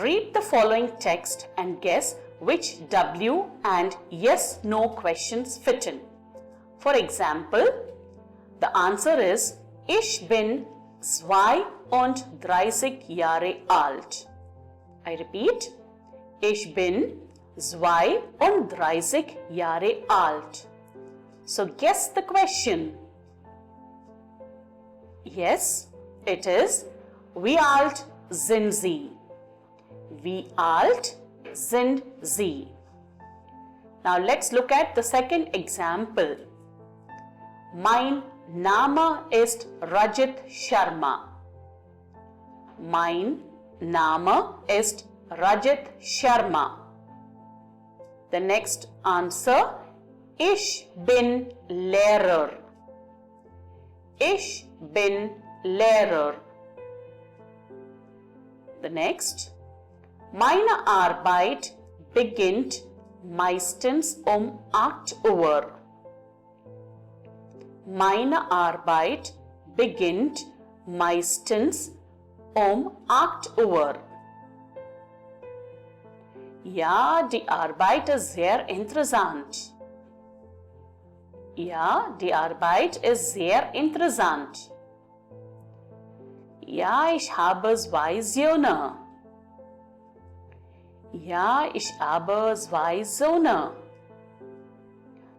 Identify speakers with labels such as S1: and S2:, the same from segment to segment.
S1: read the following text and guess which W and yes/no questions fit in. For example, the answer is Ich bin 32 Jahre alt. I repeat, Ich bin 32 Jahre alt. So guess the question. Yes, it is Wie alt sind Sie? Wie alt sind Sie? Now let's look at the second example. Mein Name ist Rajat Sharma. Mein Name ist Rajat Sharma. The next answer, Ich bin Lehrer. Ich bin Lehrer. The next, meine Arbeit beginnt meistens 8 Uhr. Meine Arbeit beginnt meistens 8 Uhr. Ja, die Arbeit ist sehr interessant. Ja, die Arbeit ist sehr interessant. Ja, ich habe 2 Söhne. Ja, ich habe 2 Söhne.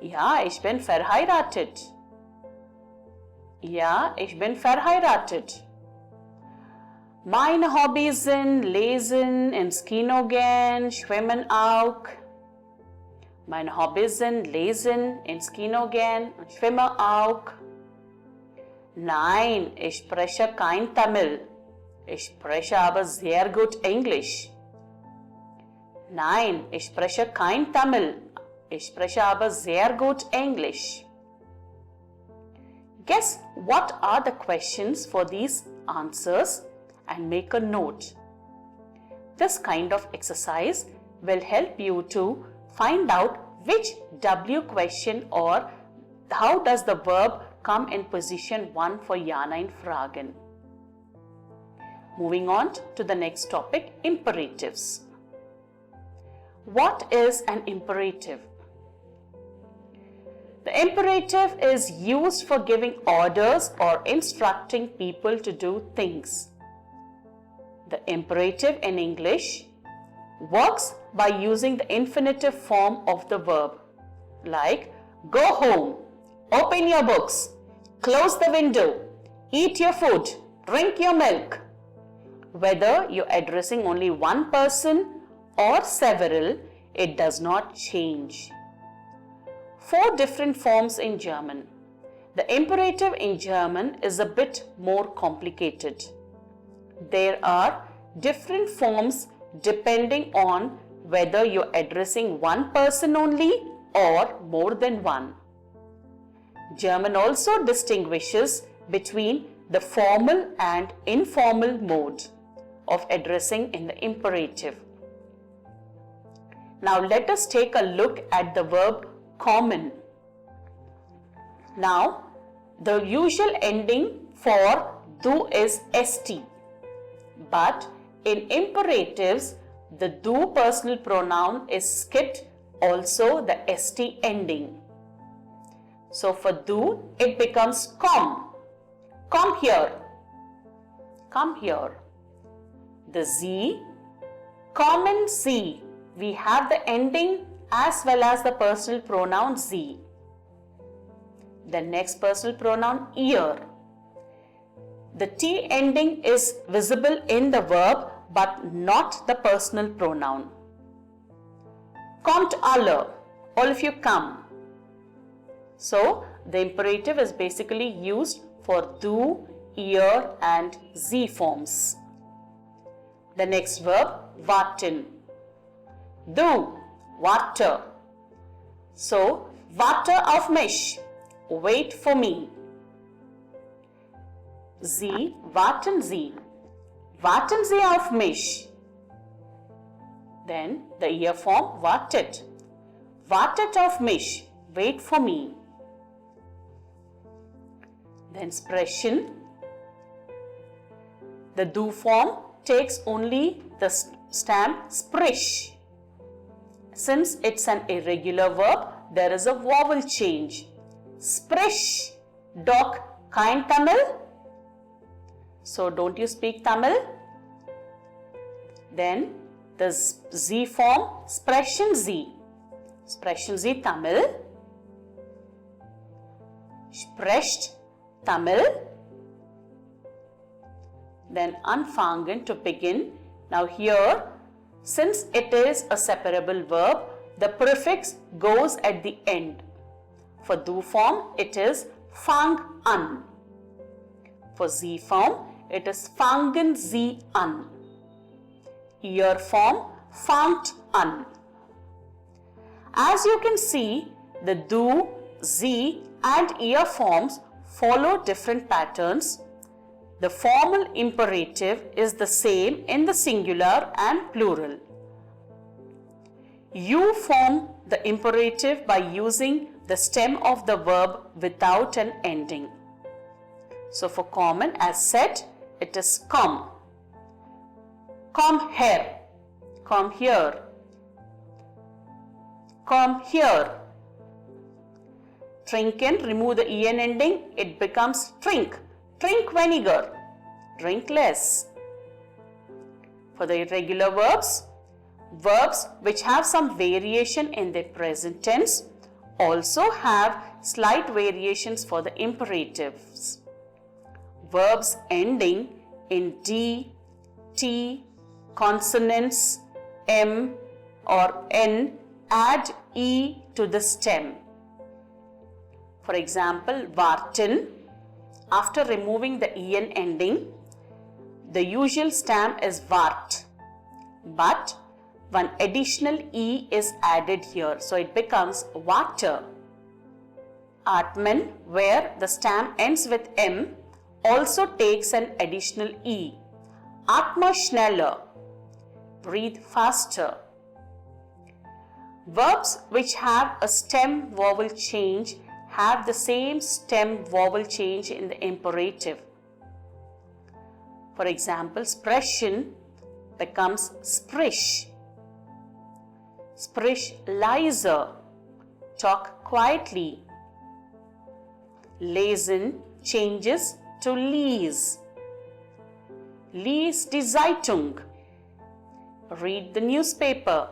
S1: Ja, ich bin verheiratet. Ja, ich bin verheiratet. Meine Hobbys sind Lesen, ins Kino gehen, Schwimmen auch. Meine Hobbys sind Lesen, ins Kino gehen und Schwimmen auch. Nein, ich spreche kein Tamil. Ich spreche aber sehr gut Englisch. Nein, ich spreche kein Tamil. Ich spreche aber sehr gut Englisch. Guess what are the questions for these answers and make a note. This kind of exercise will help you to find out which W question or how does the verb come in position 1 for Ja, Nein Fragen. Moving on to the next topic, imperatives. What is an imperative? The imperative is used for giving orders or instructing people to do things. The imperative in English works by using the infinitive form of the verb, like go home, open your books, close the window, eat your food, drink your milk. Whether you're addressing only one person or several, it does not change. 4 different forms in German. The imperative in German is a bit more complicated. There are different forms depending on whether you're addressing one person only or more than one. German also distinguishes between the formal and informal mode of addressing in the imperative. Now let us take a look at the verb common. Now the usual ending for do is st, but in imperatives the do personal pronoun is skipped, also the st ending. So for do it becomes come. Come here. Come here. The z, common z, we have the ending as well as the personal pronoun z. The next personal pronoun ear. The t ending is visible in the verb but not the personal pronoun. Kommt alle, all of you come. So the imperative is basically used for do, ear and z forms. The next verb, warten. Du, warte. So, warte auf mich, wait for me. Sie, warten Sie. Warten Sie auf mich. Then the ear form, wartet. Wartet auf mich, wait for me. Then sprechen. The do form takes only the stem sprish. Since it's an irregular verb, there is a vowel change. Sprish. Doc, kind Tamil? So don't you speak Tamil? Then the Z form, expression Z. Expression Z Tamil. Sprecht Tamil. Then anfangen to begin. Now here, since it is a separable verb, the prefix goes at the end. For do form, it is fang an. For Z form, it is fangen Sie an. Ear form, fangt an. As you can see, the do, Z and ear forms follow different patterns. The formal imperative is the same in the singular and plural. You form the imperative by using the stem of the verb without an ending. So for common, as said, it is come. Come here. Come here. Come here. Trinken, remove the en ending, it becomes drink. Drink vinegar. Drink less. For the irregular verbs, verbs which have some variation in their present tense also have slight variations for the imperatives. Verbs ending in D, T, consonants, M or N add E to the stem. For example, warten, after removing the en ending, the usual stem is wart, but one additional E is added here, so it becomes water. Atman, where the stem ends with M, also takes an additional E. Atma schneller, breathe faster. Verbs which have a stem vowel change have the same stem vowel change in the imperative. For example, sprechen becomes sprish. Sprish leiser, talk quietly. Lesen changes to lies. Lies die Zeitung, read the newspaper.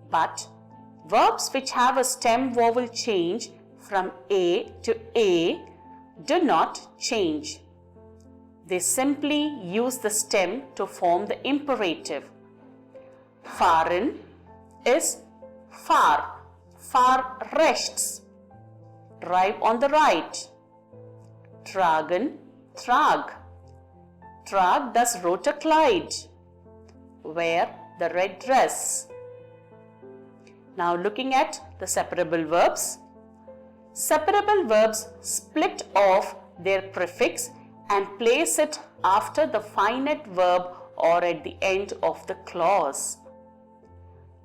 S1: But verbs which have a stem vowel change from A to A do not change. They simply use the stem to form the imperative. Fahren is fahr, fahr rechts, drive on the right. Tragen, trag, trag das rote Kleid, wear the red dress. Now looking at the separable verbs. Separable verbs split off their prefix and place it after the finite verb or at the end of the clause.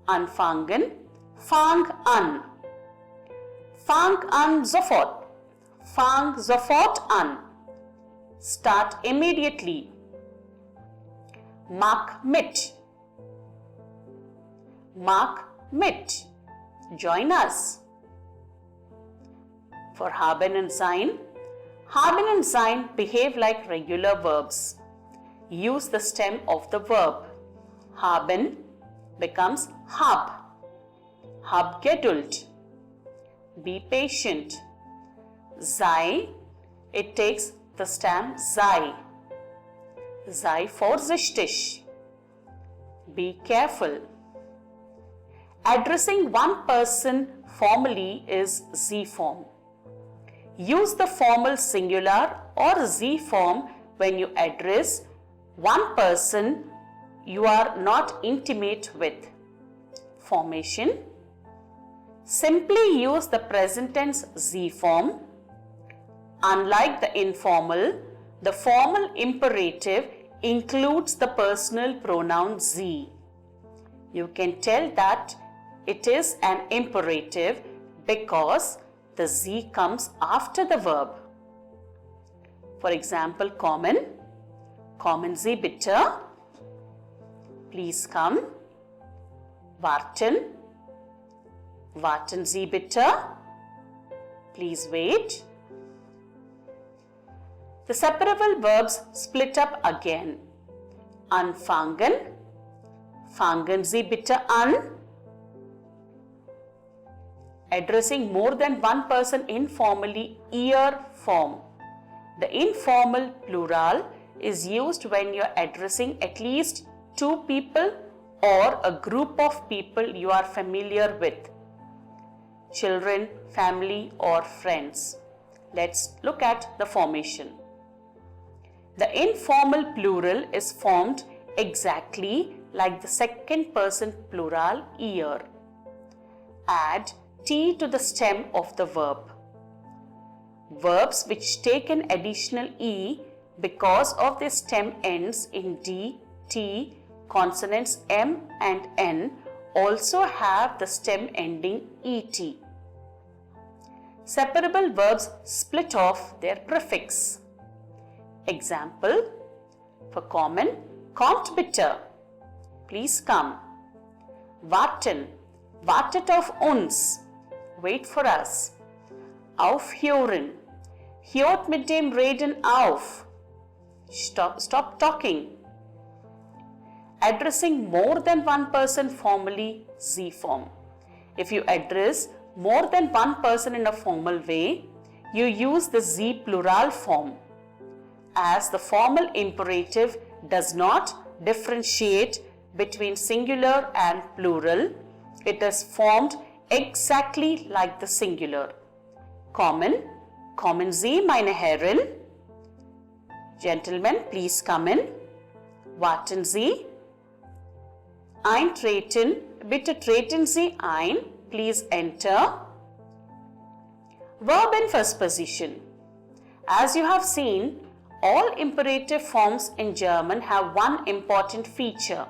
S1: Anfangen, fang an. Fang an sofort. Fang sofort an. Start immediately. Mach mit. Mach mit. Join us. For haben and sein, haben and sein behave like regular verbs. Use the stem of the verb. Haben becomes hab. Hab Geduld. Be patient. Sei, it takes the stem sei. Sei vorsichtig. Be careful. Addressing one person formally is Z form. Use the formal singular or Z form when you address one person you are not intimate with. Formation. Simply use the present tense Z form. Unlike the informal, the formal imperative includes the personal pronoun Z. You can tell that it is an imperative because the Z comes after the verb. For example, kommen, kommen Sie bitte. please come. Warten. Warten Sie bitte. Please wait. The separable verbs split up again. Anfangen. Fangen Sie bitte an. Addressing more than one person informally, ihr form. The informal plural is used when you are addressing at least two people or a group of people you are familiar with. Children, family or friends. Let's look at the formation. The informal plural is formed exactly like the second person plural ihr. Add T to the stem of the verb. Verbs which take an additional E because of their stem ends in D, T, consonants M and N also have the stem ending ET. Separable verbs split off their prefix. Example, for common, kommt bitte, please come. Warten, wartet auf uns, wait for us. Aufhören, hört mit dem Reden auf, stop talking. Addressing more than one person formally, Sie form. If you address more than one person in a formal way, you use the Sie plural form. As the formal imperative does not differentiate between singular and plural, it is formed exactly like the singular. Kommen, kommen Sie, meine Herren. Gentlemen, please come in. Warten Sie. Eintreten, bitte treten Sie ein. Please enter. Verb in first position. As you have seen, all imperative forms in German have one important feature.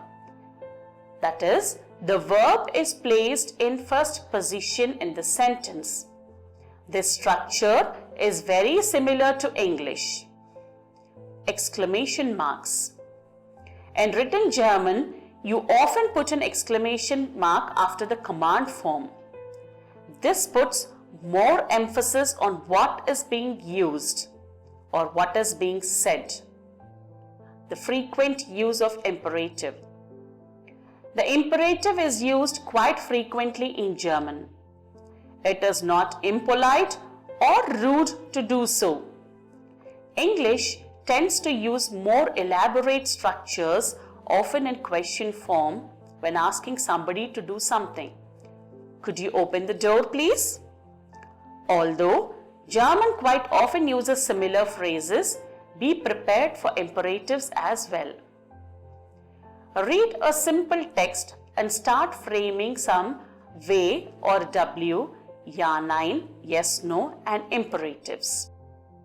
S1: That is, the verb is placed in first position in the sentence. This structure is very similar to English. Exclamation marks. In written German, you often put an exclamation mark after the command form. This puts more emphasis on what is being used or what is being said. The frequent use of imperative. The imperative is used quite frequently in German. It is not impolite or rude to do so. English tends to use more elaborate structures, often in question form, when asking somebody to do something. Could you open the door, please? Although German quite often uses similar phrases, be prepared for imperatives as well. Read a simple text and start framing some way or W, ja, nein, yes, no and imperatives.